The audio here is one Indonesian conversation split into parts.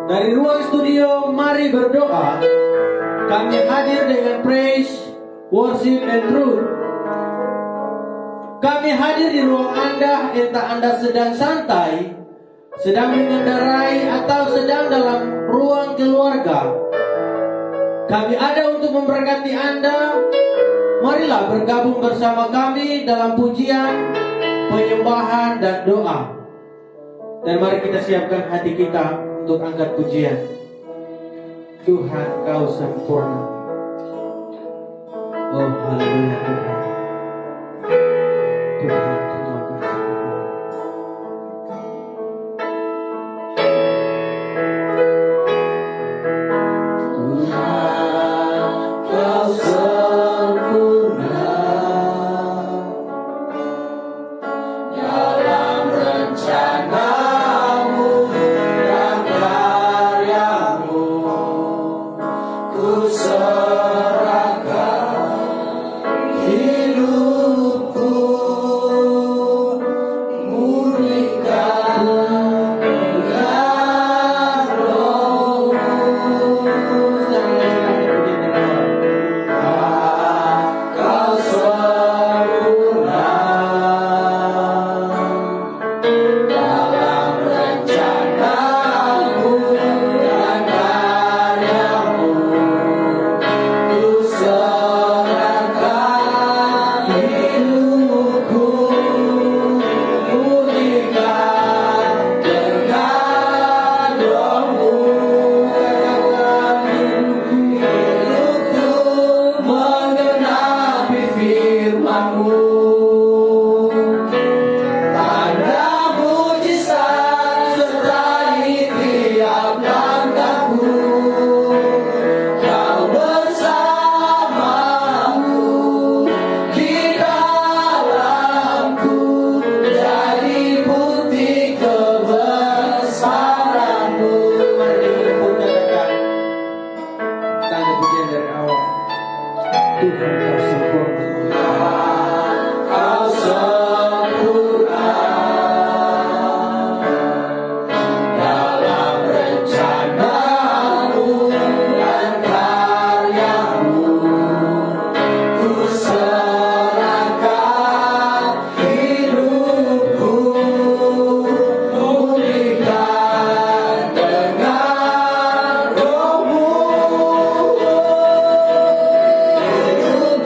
Dari ruang studio, mari berdoa. Kami hadir dengan praise, worship, and truth. Kami hadir di ruang Anda, entah Anda sedang santai, sedang mengendarai, atau sedang dalam ruang keluarga. Kami ada untuk memberkati Anda. Marilah bergabung bersama kami dalam pujian, penyembahan, dan doa. Dan mari kita siapkan hati kita untuk angkat pujian. Tuhan, Kau sempurna. Oh, haleluya Tuhan. Tuhan, terima kasih. Tuhan, Kau sempurna dalam rencana-Mu dan karya-Mu. Ku serahkan hidupku, murnikan dengan Roh-Mu. Kau sempurna dalam rencana-Mu dan karya-Mu. Ku serahkan hidupku, murnikan dengan Roh-Mu. Hidupku menggenapi firman-Mu. Tanda mujizat sertai tiap langkahku. Kau bersamaku di dalamku, jadi bukti kebesaran-Mu. Mari kita pujikan tanda pujian dari awal. Tuhan, Kau sempurna. Kau sempurna dalam rencana-Mu dan karya-Mu. Ku serahkan hidupku, murnikan dengan Roh-Mu. Hidupku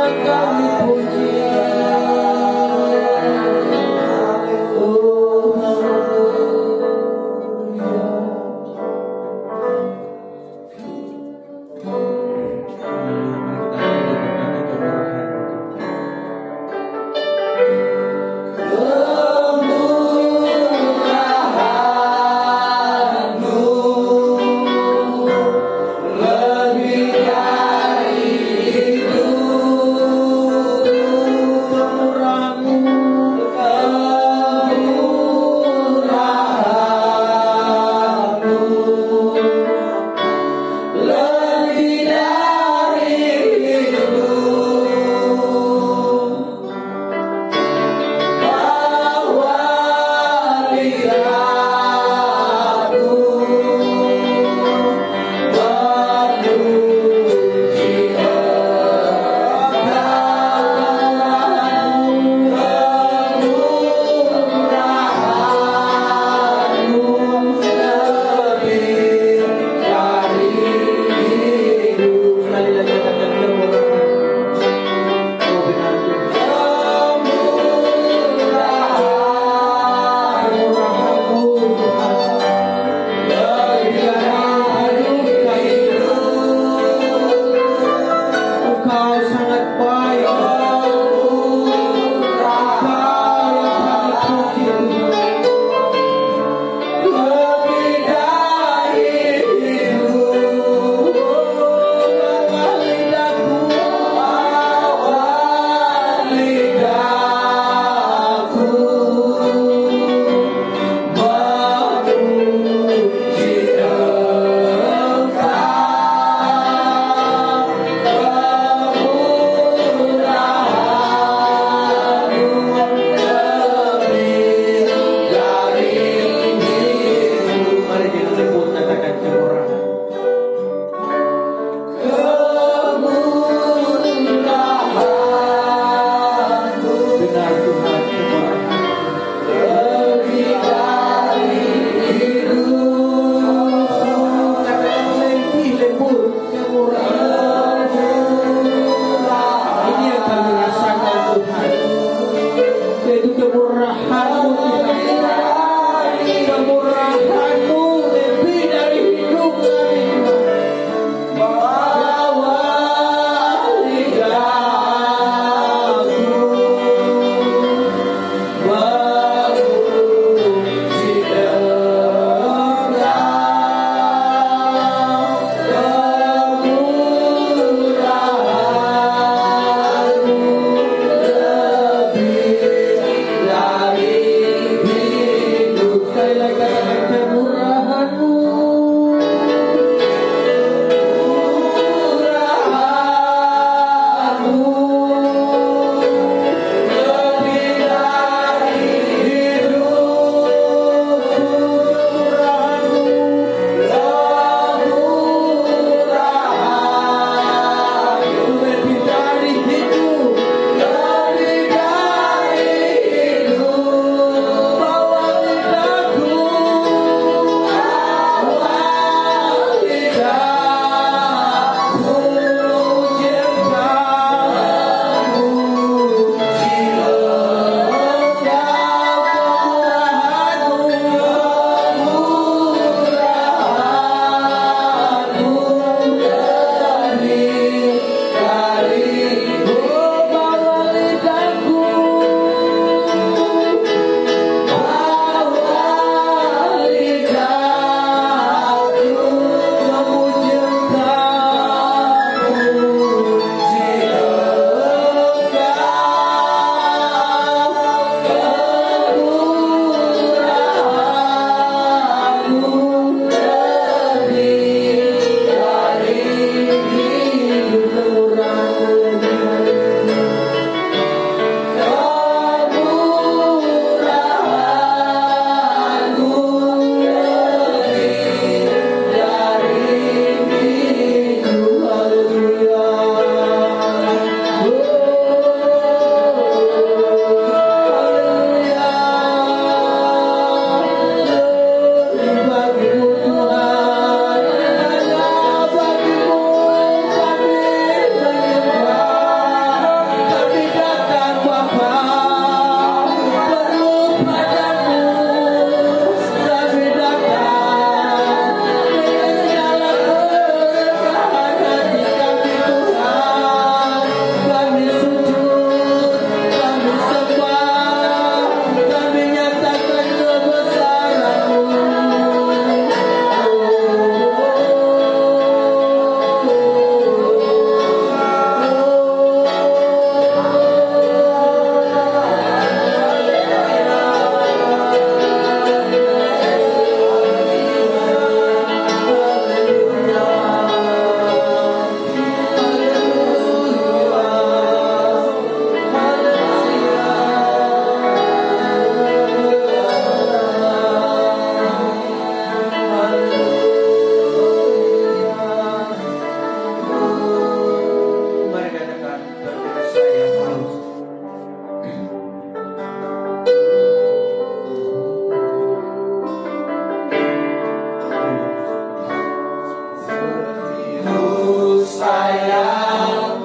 Kau dipuji. Oh, haleluya.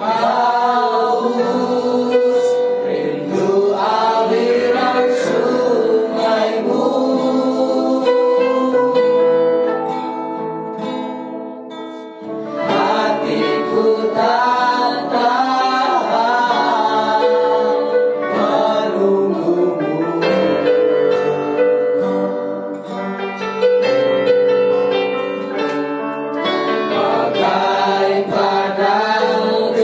haus, rindu aliran sungaimu. Hatiku tak tahan menunggumu. Bagai padang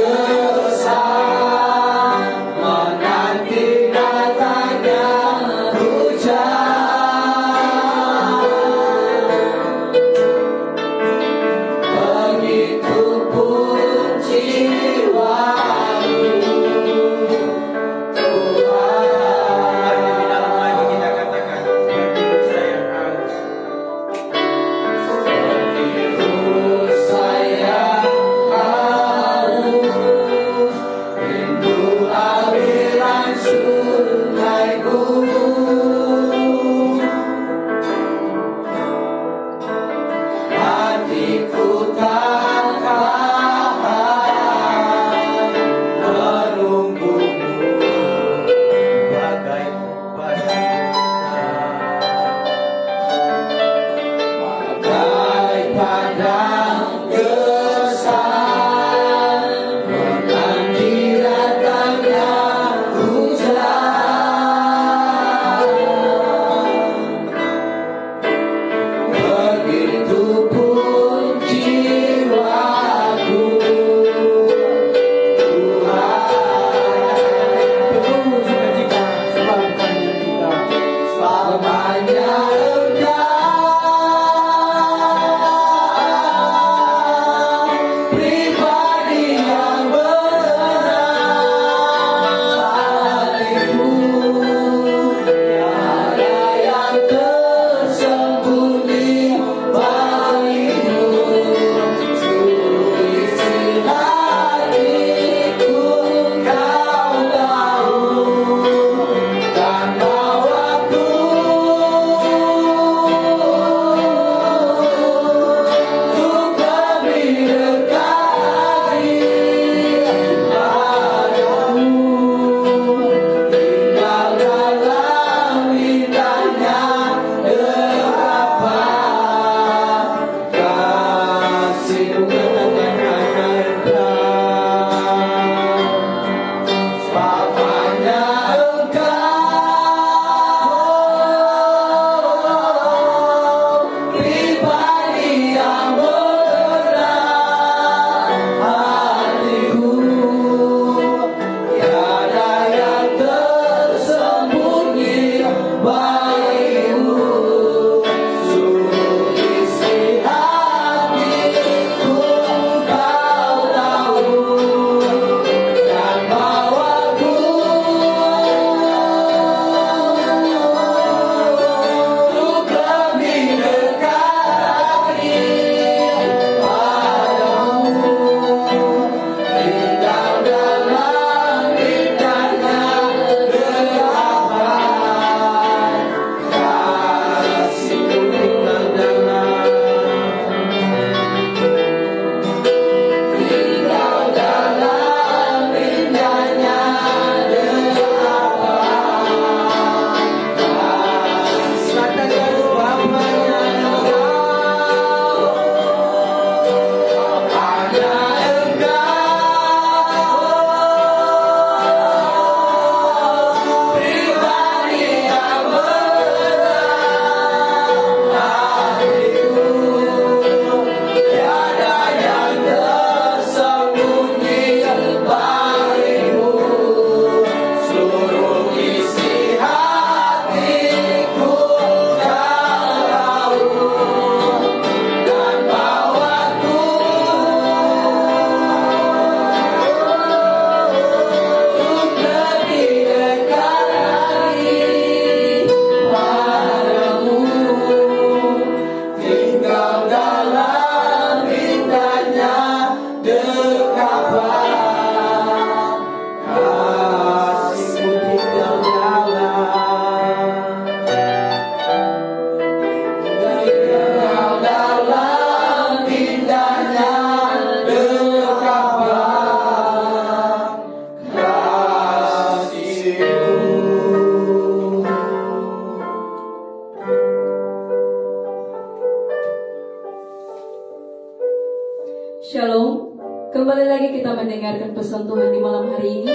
mendengarkan pesan Tuhan di malam hari ini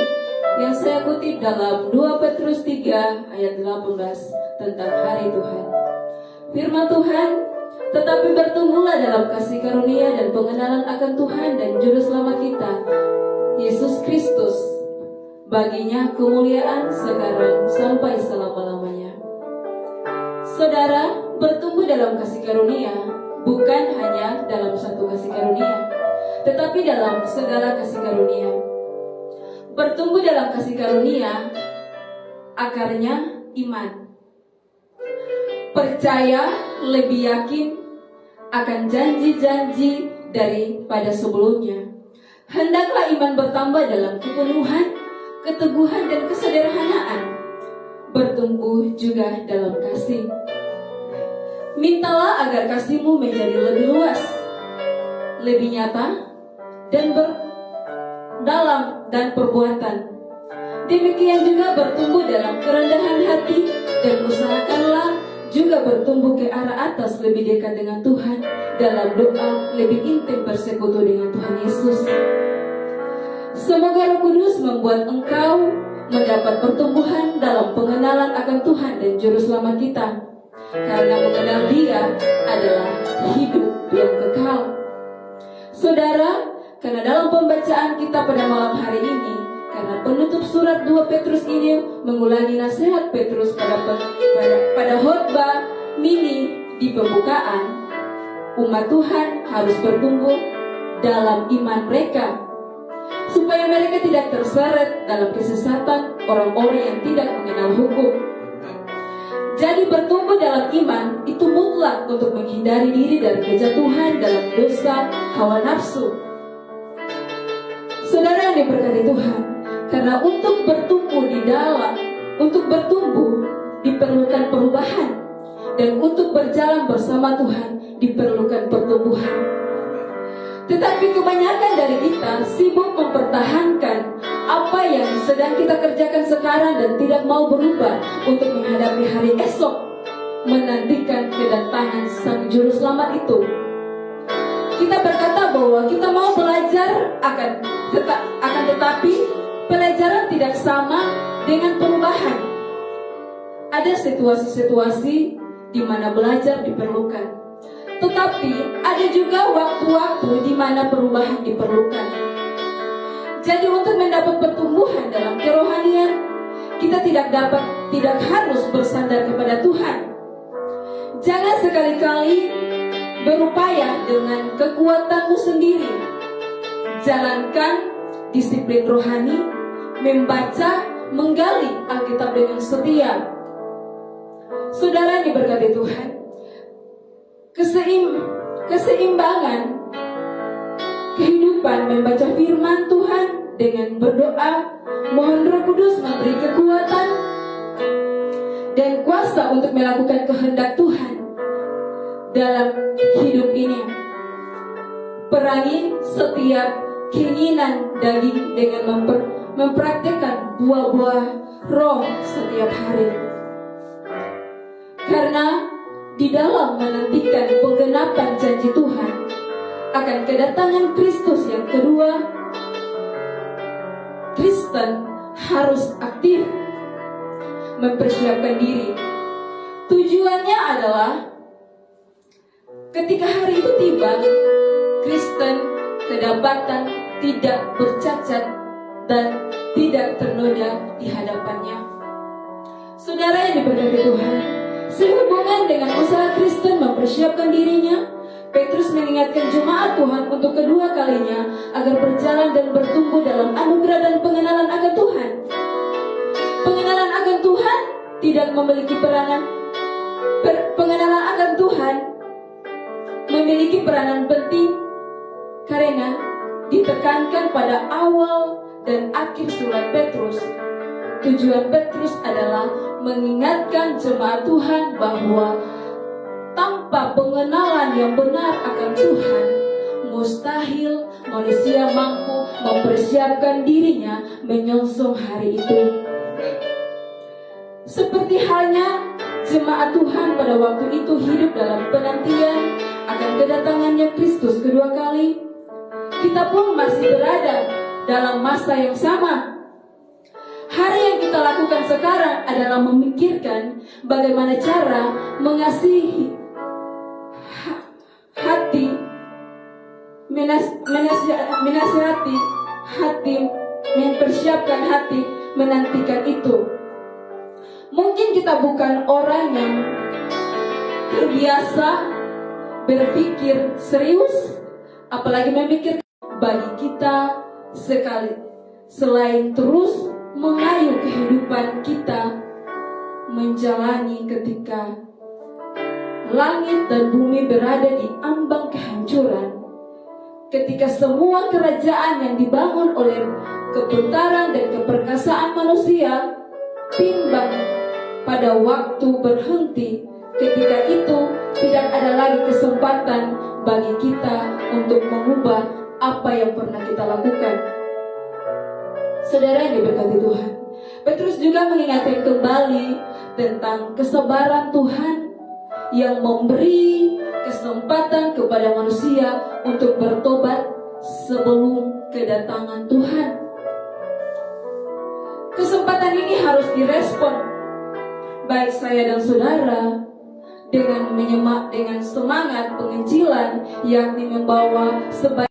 yang saya kutip dalam 2 Petrus 3 ayat 18 tentang hari Tuhan. Firman Tuhan, tetapi bertumbuhlah dalam kasih karunia dan pengenalan akan Tuhan dan Juru Selamat kita, Yesus Kristus. Baginya kemuliaan sekarang sampai selama-lamanya. Saudara, bertumbuh dalam kasih karunia bukan hanya dalam satu kasih karunia, tetapi dalam segala kasih karunia. Bertumbuh dalam kasih karunia, akarnya iman. Percaya lebih yakin akan janji-janji daripada sebelumnya. Hendaklah iman bertambah dalam kepenuhan, keteguhan, dan kesederhanaan. Bertumbuh juga dalam kasih. Mintalah agar kasihmu menjadi lebih luas, lebih nyata, dan dalam dan perbuatan. Demikian juga bertumbuh dalam kerendahan hati, dan usahakanlah juga bertumbuh ke arah atas lebih dekat dengan Tuhan dalam doa lebih intim bersekutu dengan Tuhan Yesus. Semoga Roh Kudus membuat engkau mendapat pertumbuhan dalam pengenalan akan Tuhan dan Juru Selamat kita, karena mengenal Dia adalah hidup yang kekal. Saudara, karena dalam pembacaan kita pada malam hari ini, karena penutup surat 2 Petrus ini mengulangi nasihat Petrus pada khotbah mini di pembukaan, umat Tuhan harus bertumbuh dalam iman mereka, supaya mereka tidak terseret dalam kesesatan orang-orang yang tidak mengenal hukum. Jadi bertumbuh dalam iman itu mutlak untuk menghindari diri dari kejatuhan dalam dosa hawa nafsu. Saudara yang diberkati Tuhan, karena untuk bertumbuh diperlukan perubahan, dan untuk berjalan bersama Tuhan diperlukan pertumbuhan. Tetapi kebanyakan dari kita sibuk mempertahankan apa yang sedang kita kerjakan sekarang dan tidak mau berubah untuk menghadapi hari esok, menantikan kedatangan Sang Juru Selamat itu. Kita berkata bahwa kita mau belajar akan tetapi pelajaran tidak sama dengan perubahan. Ada situasi-situasi di mana belajar diperlukan, tetapi ada juga waktu-waktu di mana perubahan diperlukan. Jadi untuk mendapat pertumbuhan dalam kerohanian, kita tidak harus bersandar kepada Tuhan. Jangan sekali-kali berupaya dengan kekuatanmu sendiri. Jalankan disiplin rohani, membaca, menggali Alkitab dengan setia. Saudara diberkati Tuhan, keseimbangan kehidupan membaca firman Tuhan dengan berdoa, mohon Roh Kudus memberi kekuatan dan kuasa untuk melakukan kehendak Tuhan dalam hidup ini. Perangi setiap keinginan daging dengan mempraktikkan buah-buah roh setiap hari. Karena di dalam menantikan penggenapan janji Tuhan akan kedatangan Kristus yang kedua, Kristen harus aktif mempersiapkan diri. Tujuannya adalah ketika hari itu tiba, Kristen kedapatan tidak bercacat dan tidak ternoda di hadapannya. Saudara yang diberkati Tuhan, sehubungan dengan usaha Kristen mempersiapkan dirinya, Petrus mengingatkan jemaat Tuhan untuk kedua kalinya agar berjalan dan bertumbuh dalam anugerah dan pengenalan akan Tuhan. Pengenalan akan Tuhan tidak memiliki pengenalan akan Tuhan memiliki peranan penting karena ditekankan pada awal dan akhir surat Petrus. Tujuan Petrus adalah mengingatkan jemaat Tuhan bahwa tanpa pengenalan yang benar akan Tuhan, mustahil manusia mampu mempersiapkan dirinya menyongsong hari itu. Seperti halnya jemaat Tuhan pada waktu itu hidup dalam penantian akan kedatangannya Kristus kedua kali, kita pun masih berada dalam masa yang sama. Hari yang kita lakukan sekarang adalah memikirkan bagaimana cara mengasihi hati, menasihati hati, mempersiapkan hati, menantikan itu. Mungkin kita bukan orang yang terbiasa berpikir serius, apalagi memikir. Bagi kita sekali, selain terus mengayu kehidupan kita menjalani ketika langit dan bumi berada di ambang kehancuran, ketika semua kerajaan yang dibangun oleh kepintaran dan keperkasaan manusia timbang pada waktu berhenti, ketika itu tidak ada lagi kesempatan bagi kita untuk mengubah apa yang pernah kita lakukan. Saudara yang diberkati Tuhan, Petrus juga mengingatkan kembali tentang kesabaran Tuhan yang memberi kesempatan kepada manusia untuk bertobat sebelum kedatangan Tuhan. Kesempatan ini harus direspon, baik saya dan saudara, dengan semangat penginjilan, yakni membawa sebaik.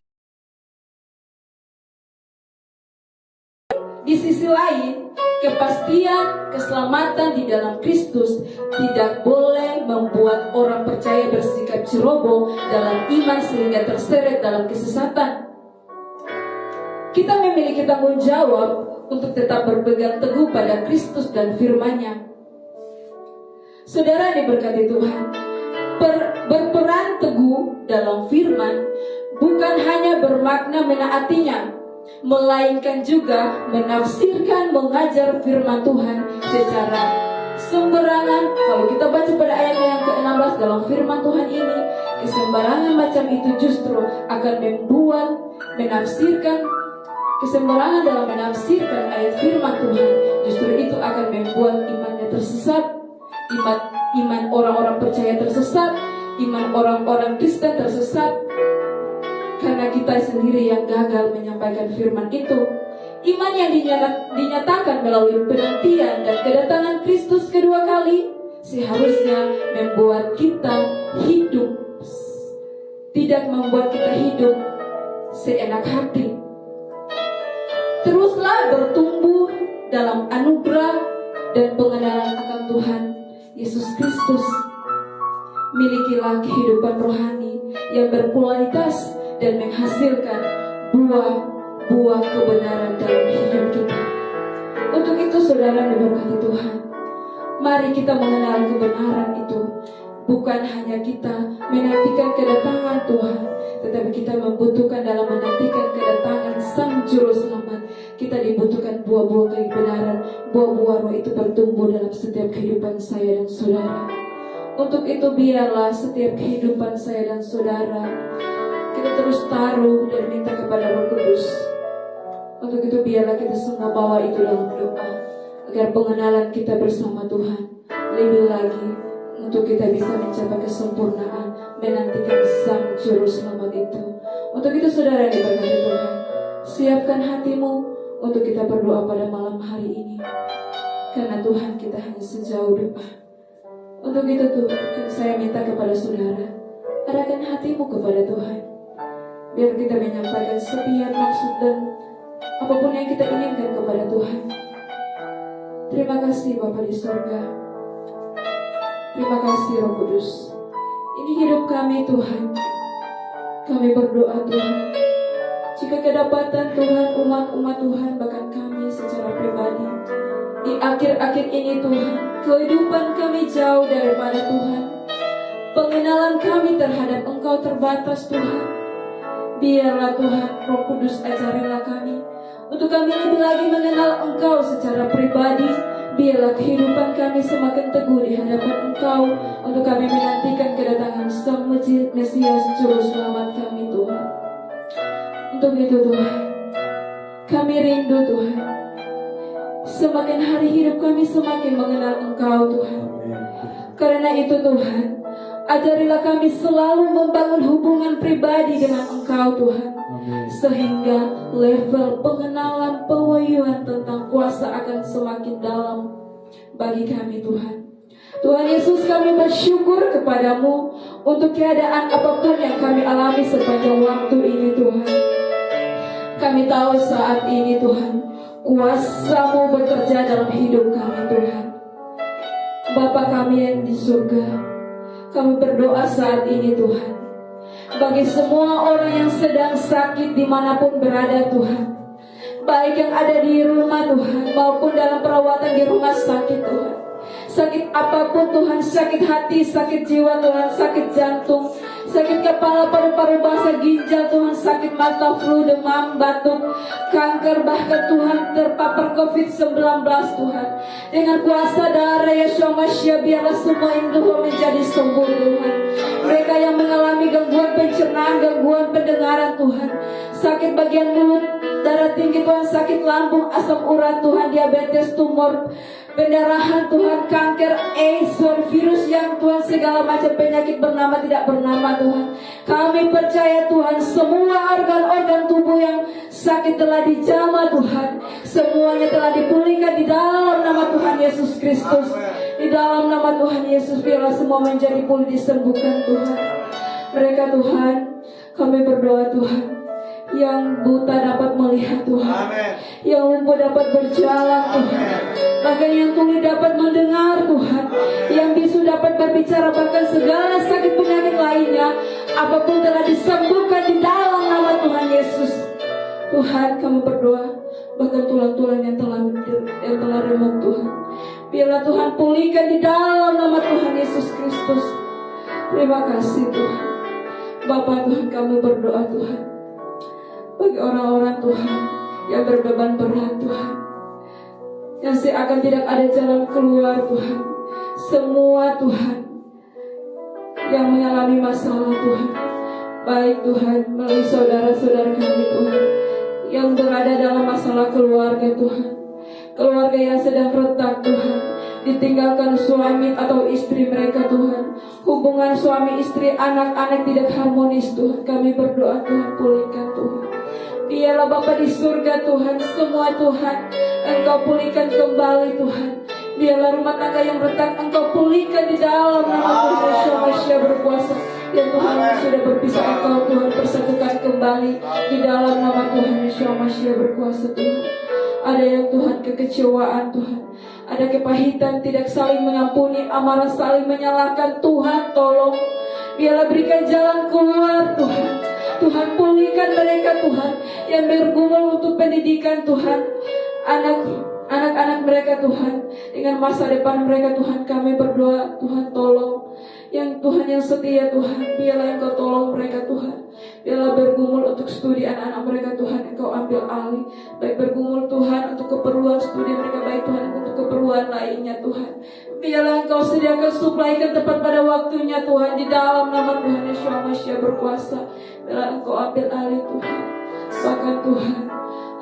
Di sisi lain, kepastian keselamatan di dalam Kristus tidak boleh membuat orang percaya bersikap ceroboh dalam iman sehingga terseret dalam kesesatan. Kita memiliki tanggung jawab untuk tetap berpegang teguh pada Kristus dan firman-Nya. Saudara diberkati Tuhan, berperan teguh dalam firman bukan hanya bermakna menaatinya, melainkan juga menafsirkan, mengajar firman Tuhan secara sembarangan. Kalau kita baca pada ayat yang ke-16 dalam firman Tuhan ini, kesembarangan macam itu justru akan membuat kesembarangan dalam menafsirkan ayat firman Tuhan, justru itu akan membuat imannya tersesat, iman orang-orang percaya tersesat, iman orang-orang Kristen tersesat, karena kita sendiri yang gagal menyampaikan firman itu. Iman yang dinyatakan melalui penantian dan kedatangan Kristus kedua kali seharusnya membuat kita hidup, tidak membuat kita hidup seenak hati. Teruslah bertumbuh dalam anugerah dan pengenalan akan Tuhan Yesus Kristus. Milikilah kehidupan rohani yang berkualitas dan menghasilkan buah-buah kebenaran dalam hidup kita. Untuk itu saudara diberkati Tuhan, mari kita mengenal kebenaran itu. Bukan hanya kita menantikan kedatangan Tuhan, tetapi kita membutuhkan dalam menantikan kedatangan Sang Juru Selamat. Kita dibutuhkan buah-buah kebenaran, buah-buah roh itu bertumbuh dalam setiap kehidupan saya dan saudara. Untuk itu biarlah setiap kehidupan saya dan saudara kita terus taruh dan minta kepada Roh Kudus. Untuk itu biarlah kita semua bawa itu dalam doa, agar pengenalan kita bersama Tuhan lebih lagi, untuk kita bisa mencapai kesempurnaan, menantikan Sang Juru Selamat itu. Untuk itu saudara diberkati Tuhan, siapkan hatimu untuk kita berdoa pada malam hari ini, karena Tuhan kita hanya sejauh doa. Untuk itu saya minta kepada saudara, arahkan hatimu kepada Tuhan, biar kita menyampaikan setiap maksud dan apapun yang kita inginkan kepada Tuhan. Terima kasih Bapa di surga, terima kasih Roh Kudus. Ini hidup kami Tuhan. Kami berdoa Tuhan, jika kedapatan Tuhan, umat-umat Tuhan, bahkan kami secara pribadi di akhir-akhir ini Tuhan, kehidupan kami jauh daripada Tuhan, pengenalan kami terhadap Engkau terbatas Tuhan. Biarlah Tuhan Roh Kudus ajarilah kami, untuk kami lebih lagi mengenal Engkau secara pribadi. Biarlah kehidupan kami semakin teguh di hadapan Engkau, untuk kami menantikan kedatangan Sang Mesias Juru Selamat kami Tuhan. Untuk itu Tuhan, kami rindu Tuhan, semakin hari hidup kami semakin mengenal Engkau Tuhan. Karena itu Tuhan, ajarilah kami selalu membangun hubungan pribadi dengan Engkau Tuhan. sehingga level pengenalan pewahyuan tentang kuasa akan semakin dalam bagi kami Tuhan. Tuhan Yesus, kami bersyukur kepadamu untuk keadaan apapun yang kami alami sepanjang waktu ini Tuhan. Kami tahu saat ini Tuhan, kuasa-Mu bekerja dalam hidup kami Tuhan. Bapa kami yang di surga, kami berdoa saat ini Tuhan, bagi semua orang yang sedang sakit dimanapun berada Tuhan, baik yang ada di rumah Tuhan maupun dalam perawatan di rumah sakit Tuhan. Sakit apapun Tuhan, sakit hati, sakit jiwa Tuhan, sakit jantung, sakit kepala, paru-paru basah, ginjal Tuhan, sakit mata, flu, demam, batuk, kanker, bahkan Tuhan terpapar COVID-19 Tuhan. Dengan kuasa darah Yeshua Mashiach, biarlah semua ini Tuhan menjadi sembuh Tuhan. Mereka yang mengalami gangguan pencernaan, gangguan pendengaran Tuhan, sakit bagian mulut, darah tinggi Tuhan, sakit lambung, asam urat Tuhan, diabetes, tumor, pendarahan Tuhan, kanker, AIDS, virus yang Tuhan, segala macam penyakit bernama tidak bernama Tuhan. Kami percaya Tuhan, semua organ-organ tubuh yang sakit telah dijamah Tuhan, semuanya telah dipulihkan di dalam nama Tuhan Yesus Kristus. Di dalam nama Tuhan Yesus, biarlah semua menjadi pulih, disembuhkan Tuhan. Mereka Tuhan, kami berdoa Tuhan, yang buta dapat melihat Tuhan, yang lumpuh dapat berjalan Tuhan, bahkan yang tuli dapat mendengar Tuhan, yang bisu dapat berbicara, bahkan segala sakit penyakit lainnya, apapun telah disembuhkan di dalam nama Tuhan Yesus. Tuhan, kami berdoa, bahkan tulang-tulang yang telah remuk Tuhan, biarlah Tuhan pulihkan di dalam nama Tuhan Yesus Kristus. Terima kasih Tuhan. Bapa Tuhan, kami berdoa Tuhan, bagi orang-orang Tuhan yang berbeban berat Tuhan, yang seakan tidak ada jalan keluar Tuhan, semua Tuhan yang mengalami masalah Tuhan, baik Tuhan melalui saudara-saudara kami Tuhan yang berada dalam masalah keluarga Tuhan, keluarga yang sedang retak Tuhan, ditinggalkan suami atau istri mereka Tuhan, hubungan suami istri, anak-anak tidak harmonis Tuhan, kami berdoa Tuhan, pulihkan Tuhan. Biarlah Bapa di surga Tuhan, semua Tuhan Engkau pulihkan kembali Tuhan. Biarlah rumah tangga yang retak Engkau pulihkan di dalam nama Tuhan Yeshua Mashiach berkuasa. Ya Tuhan, yang sudah berpisah Engkau Tuhan persatukan kembali di dalam nama Tuhan Yeshua Mashiach berkuasa Tuhan. Ada yang Tuhan kekecewaan Tuhan, ada kepahitan, tidak saling mengampuni, amarah, saling menyalahkan Tuhan, tolong biarlah berikan jalan keluar Tuhan. Tuhan, pulihkan mereka Tuhan yang bergumul untuk pendidikan Tuhan, anak-anak mereka Tuhan, dengan masa depan mereka Tuhan. Kami berdoa Tuhan, tolong yang Tuhan yang setia Tuhan, biarlah Engkau tolong mereka Tuhan. Biarlah bergumul untuk studi anak-anak mereka Tuhan, Engkau ambil alih. Baik bergumul Tuhan untuk keperluan studi mereka, baik Tuhan untuk keperluan lainnya Tuhan. Biarlah Engkau sediakan suplaikan tepat pada waktunya Tuhan, di dalam nama Tuhan Yeshua Mashiach berkuasa. Biarlah Engkau ambil alih Tuhan. Bahkan Tuhan,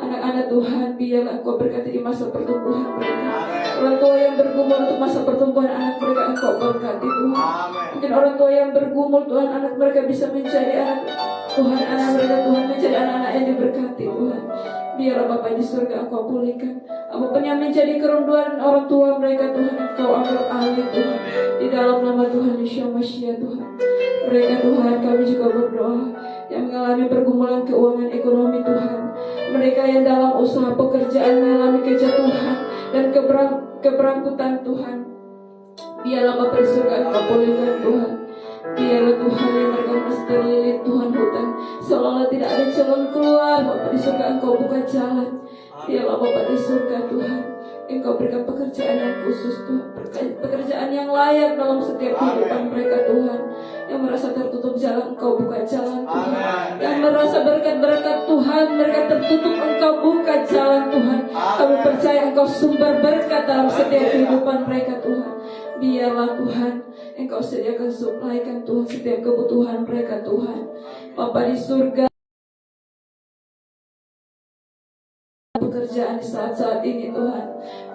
anak-anak Tuhan, biarlah Engkau berkati di masa pertumbuhan mereka. Orang tua yang bergumul untuk masa pertumbuhan anak mereka, Engkau berkati Tuhan. Mungkin orang tua yang bergumul Tuhan, anak mereka bisa menjadi anak Tuhan, anak mereka Tuhan menjadi anak-anak yang diberkati Tuhan. Biarlah Bapa di surga Engkau pulihkan apapun yang menjadi kerunduan orang tua mereka Tuhan, Engkau ambil alih Tuhan, di dalam nama Tuhan Yeshua Mashiach Tuhan. Mereka Tuhan, kami juga berdoa yang mengalami pergumulan keuangan ekonomi Tuhan, mereka yang dalam usaha pekerjaan mengalami kejatuhan dan keberangkutan Tuhan, biarlah Bapa di surga Engkau pulihkan Tuhan. Biarlah Tuhan yang mereka merasa terlilit Tuhan hutan, seolah-olah tidak ada jalan keluar. Bapa di surga Engkau buka jalan. Biarlah Bapa di surga Tuhan, Engkau berikan pekerjaan yang khusus Tuhan, pekerjaan yang layak dalam setiap kehidupan mereka Tuhan. Yang merasa tertutup jalan, Engkau buka jalan Tuhan. Yang merasa berkat-berkat Tuhan mereka tertutup, Engkau buka jalan Tuhan. Kami percaya Engkau sumber berkat dalam setiap kehidupan mereka Tuhan. Biarlah Tuhan Engkau sediakan suplaikan Tuhan setiap kebutuhan mereka Tuhan. Bapa di surga, pekerjaan di saat-saat ini Tuhan,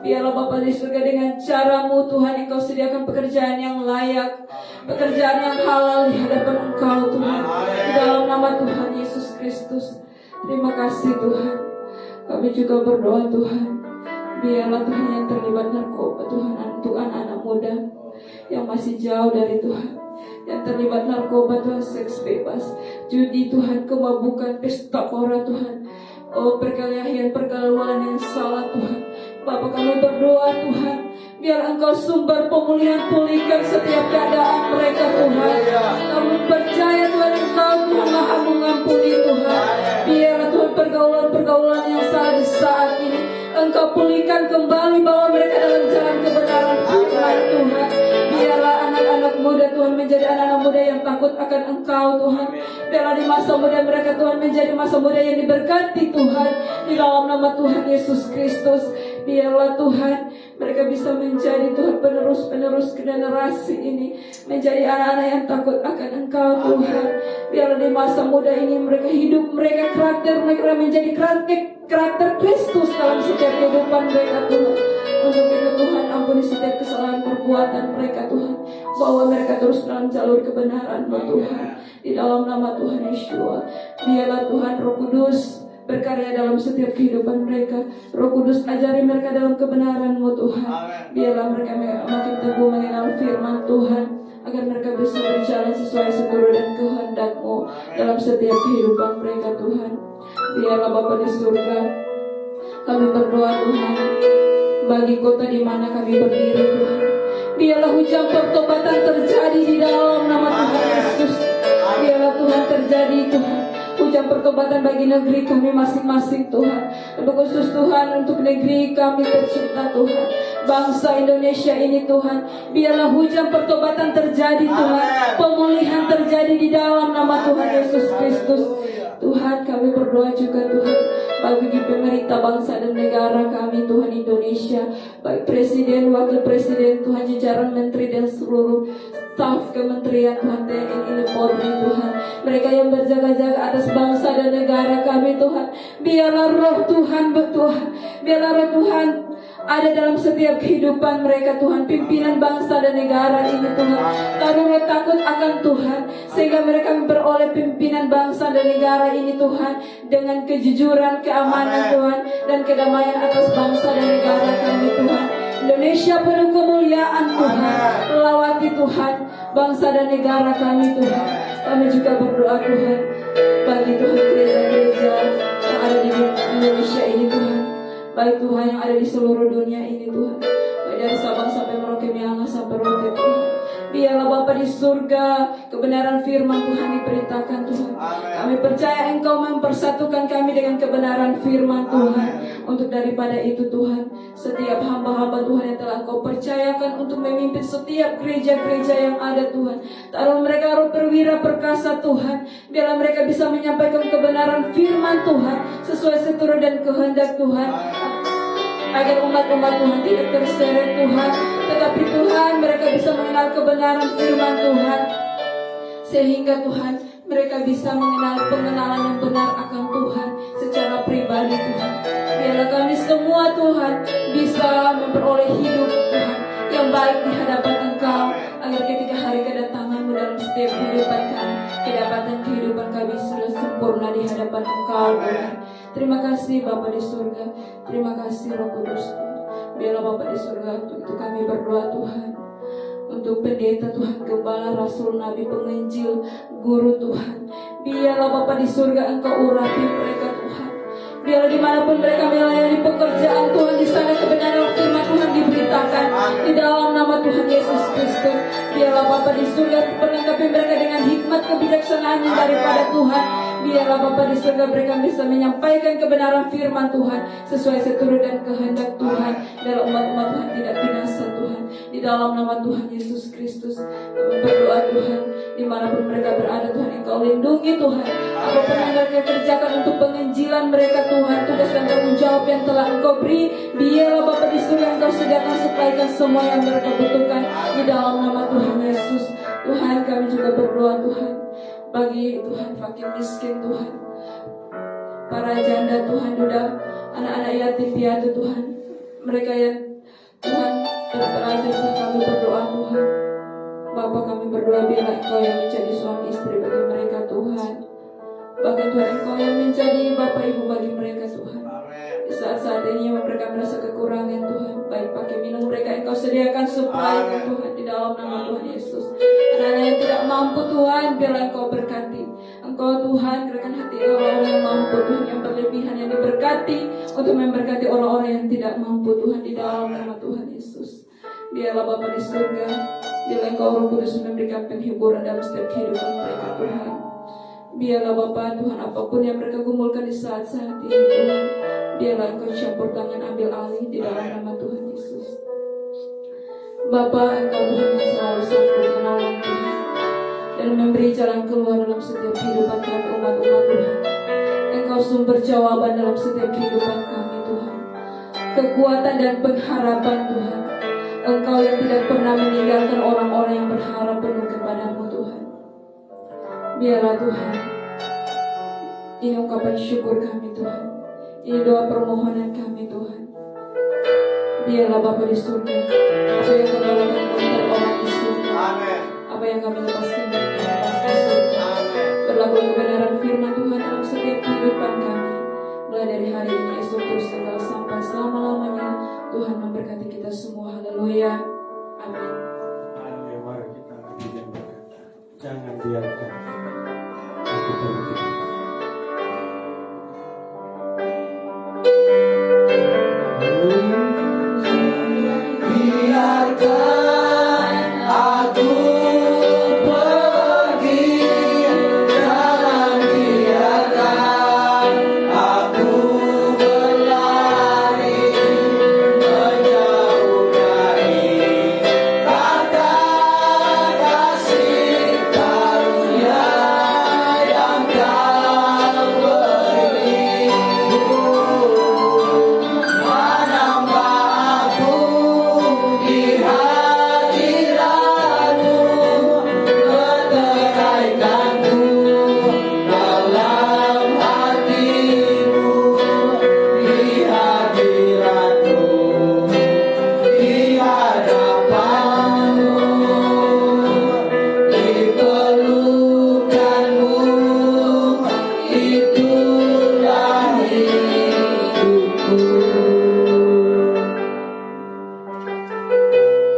biarlah Bapa di surga dengan cara-Mu Tuhan, Engkau sediakan pekerjaan yang layak, pekerjaan yang halal di hadapan Engkau Tuhan, di dalam nama Tuhan Yesus Kristus. Terima kasih Tuhan. Kami juga berdoa Tuhan, biarlah Tuhan yang terlibat narkoba Tuhan, untuk anak-anak muda yang masih jauh dari Tuhan, yang terlibat narkoba Tuhan, seks bebas, judi Tuhan, kemabukan, pesta pora Tuhan, perkelahian, pergaulan yang salah Tuhan. Bapa, kami berdoa Tuhan, biar Engkau sumber pemulihan, pulihkan setiap keadaan mereka Tuhan. Kami percaya Tuhan, Engkau Tuhan Maha mengampuni Tuhan. Biarlah Tuhan pergaulan-pergaulan yang salah di saat ini Engkau pulihkan kembali, bawa mereka dalam jalan kebenaran firman Tuhan. Biarlah anak-anak muda Tuhan menjadi anak-anak muda yang takut akan Engkau Tuhan. Biarlah di masa muda mereka Tuhan menjadi masa muda yang diberkati Tuhan, di dalam nama Tuhan Yesus Kristus. Biarlah Tuhan mereka bisa menjadi Tuhan penerus-penerus generasi ini, menjadi anak-anak yang takut akan Engkau Tuhan. Biarlah di masa muda ini mereka hidup, mereka karakter mereka menjadi karakter Kristus dalam setiap kehidupan mereka Tuhan. Untuk itu Tuhan, ampuni setiap kesalahan perbuatan mereka Tuhan, bawa mereka terus dalam jalur kebenaran-Mu Tuhan, di dalam nama Tuhan Yeshua. Biarlah Tuhan Roh Kudus berkarya dalam setiap kehidupan mereka. Roh Kudus ajari mereka dalam kebenaran-Mu Tuhan. Biarlah mereka makin teguh mengenal firman Tuhan, agar mereka bisa berjalan sesuai seluruh dan kehendak-Mu dalam setiap kehidupan mereka Tuhan. Biarlah Bapa di surga, kami berdoa Tuhan, bagi kota di mana kami berdiri Tuhan, biarlah hujan pertobatan terjadi di dalam nama Tuhan Yesus. Biarlah Tuhan terjadi Tuhan, hujan pertobatan bagi negeri kami masing-masing Tuhan. Khusus Tuhan untuk negeri kami tercinta Tuhan, bangsa Indonesia ini Tuhan. Biarlah hujan pertobatan terjadi Tuhan, pemulihan terjadi di dalam nama Tuhan Yesus Kristus. Tuhan, kami berdoa juga Tuhan, bagi pemerintah bangsa dan negara kami Tuhan Indonesia, baik Presiden, Wakil Presiden Tuhan, jajaran Menteri dan seluruh staf kementerian Tuhan, TNI, Polri Tuhan, mereka yang berjaga-jaga atas bangsa dan negara kami Tuhan. Biarlah roh Tuhan biarlah roh Tuhan ada dalam setiap kehidupan mereka Tuhan, pimpinan bangsa dan negara ini Tuhan. Taruhlah takut akan Tuhan, sehingga mereka memperoleh pimpinan bangsa dan negara ini Tuhan, dengan kejujuran, keamanan Tuhan, dan kedamaian atas bangsa dan negara kami Tuhan. Indonesia penuh kemuliaan Tuhan, lawati Tuhan bangsa dan negara kami Tuhan. Kami juga berdoa Tuhan, bagi Tuhan gereja-gereja yang ada di Indonesia ini Tuhan, baik Tuhan yang ada di seluruh dunia ini Tuhan, baik dari Sabang sampai Merauke, Miangas sampai Rote Tuhan. Biarlah Bapa di surga, kebenaran firman Tuhan diperintahkan Tuhan. Kami percaya Engkau mempersatukan kami dengan kebenaran firman Tuhan. Untuk daripada itu Tuhan, setiap hamba-hamba Tuhan yang telah Engkau percayakan untuk memimpin setiap gereja-gereja yang ada Tuhan, taruh mereka roh perwira perkasa Tuhan. Biarlah mereka bisa menyampaikan kebenaran firman Tuhan sesuai seturut dan kehendak Tuhan, agar umat-umat Tuhan tidak terseret Tuhan, tetapi Tuhan mereka bisa mengenal kebenaran firman Tuhan, sehingga Tuhan mereka bisa mengenal pengenalan yang benar akan Tuhan secara pribadi Tuhan. Biarlah kami semua Tuhan bisa memperoleh hidup Tuhan yang baik di hadapan Engkau, agar ketika hari kedatangan-Mu dalam setiap kehidupan kami, kedapatan kehidupan kami sudah sempurna di hadapan Engkau Tuhan. Terima kasih Bapa di surga, terima kasih Roh Kudus Tuhan. Biarlah Bapa di surga, untuk itu kami berdoa Tuhan, untuk pendeta Tuhan, gembala, rasul, nabi, penginjil, guru Tuhan. Biarlah Bapa di surga Engkau urapi mereka Tuhan. Biarlah dimanapun mereka melayani pekerjaan Tuhan, di sana kebenaran firman Tuhan diberitakan di dalam nama Tuhan Yesus Kristus. Biarlah Bapa di surga perlengkapi mereka dengan hikmat kebijaksanaan yang daripada Tuhan. Biarlah Bapa di surga mereka bisa menyampaikan kebenaran firman Tuhan sesuai seturut dan kehendak Tuhan, dalam umat-umat Tuhan tidak binasa Tuhan. Di dalam nama Tuhan Yesus Kristus kami berdoa Tuhan, dimanapun mereka berada Tuhan, Engkau lindungi Tuhan. Apapun yang mereka kerjakan untuk penginjilan mereka Tuhan, tugas dan tanggung jawab yang telah Engkau beri, biarlah Bapa di surga Engkau sediakan, suplaikan semua yang mereka butuhkan di dalam nama Tuhan Yesus. Tuhan, kami juga berdoa Tuhan, bagi Tuhan fakir miskin Tuhan, para janda Tuhan, duda, anak-anak yatim piatu Tuhan, mereka yang Tuhan terpelajar Tuhan, kami berdoa Tuhan. Bapa, kami berdoa biarlah Engkau yang menjadi suami istri bagi mereka Tuhan. Bahkan Tuhan, Engkau yang menjadi Bapak Ibu bagi mereka Tuhan. Di saat-saat ini mereka merasa kekurangan Tuhan, baik pakai minum mereka Engkau sediakan supply Tuhan di dalam nama Tuhan Yesus. Anak-anak yang tidak mampu Tuhan, biarlah Engkau berkati. Engkau Tuhan gerakan hati orang-orang yang mampu Tuhan, yang berlebihan, yang diberkati untuk memberkati orang-orang yang tidak mampu Tuhan di dalam nama Tuhan Yesus. Biarlah Bapa di surga, biarlah Engkau Roh Kudus memberikan penghiburan dalam setiap kehidupan mereka Tuhan. Biarlah Bapa Tuhan, apapun yang mereka gumulkan di saat-saat ini Tuhan, biarlah Engkau campur tangan, ambil alih di dalam nama Tuhan Yesus. Bapa, Engkau Tuhan yang selalu sanggup menolong Tuhan dan memberi jalan keluar dalam setiap kehidupan kami umat-umat Tuhan. Engkau sumber jawaban dalam setiap kehidupan kami Tuhan, kekuatan dan pengharapan Tuhan. Engkau yang tidak pernah meninggalkan orang-orang yang berharap penuh kepadamu Tuhan. Biarlah Tuhan, ini ungkapan syukur kami Tuhan, ini doa permohonan kami Tuhan. Biarlah Bapa di surga, apa yang kami lakukan untuk orang di surga, apa yang kami lepaskan lepas di surga. Berlaku kebenaran firman Tuhan dalam setiap kehidupan kami, mulai dari hari ini, esok terus tinggal sampai selama-lamanya. Tuhan memberkati kita semua. Haleluya. Amin. Amin. Mari kita lagi yang berkata, jangan biarkan aku pergi. Biarkan aku pergi, jangan biarkan aku berlari menjauh dari kata kasih karunia yang Kau beri. Menambah aku di hadirat-Mu, meteraikanku dalam hati-Mu, di hadirat-Mu, di hadapan-Mu, di pelukan-Mu, itulah hidupku.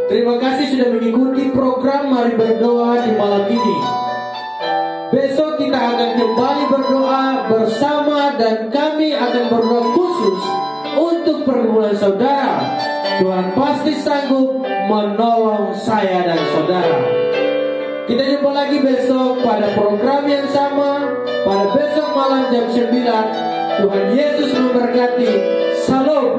Terima kasih sudah mengikuti program Mari Berdoa di malam ini. Besok kita akan kembali berdoa bersama dan kami akan berdoa khusus untuk pergumulan saudara. Tuhan pasti sanggup menolong saya dan saudara. Kita jumpa lagi besok pada program yang sama, pada besok malam jam 9. Tuhan Yesus memberkati. Salam.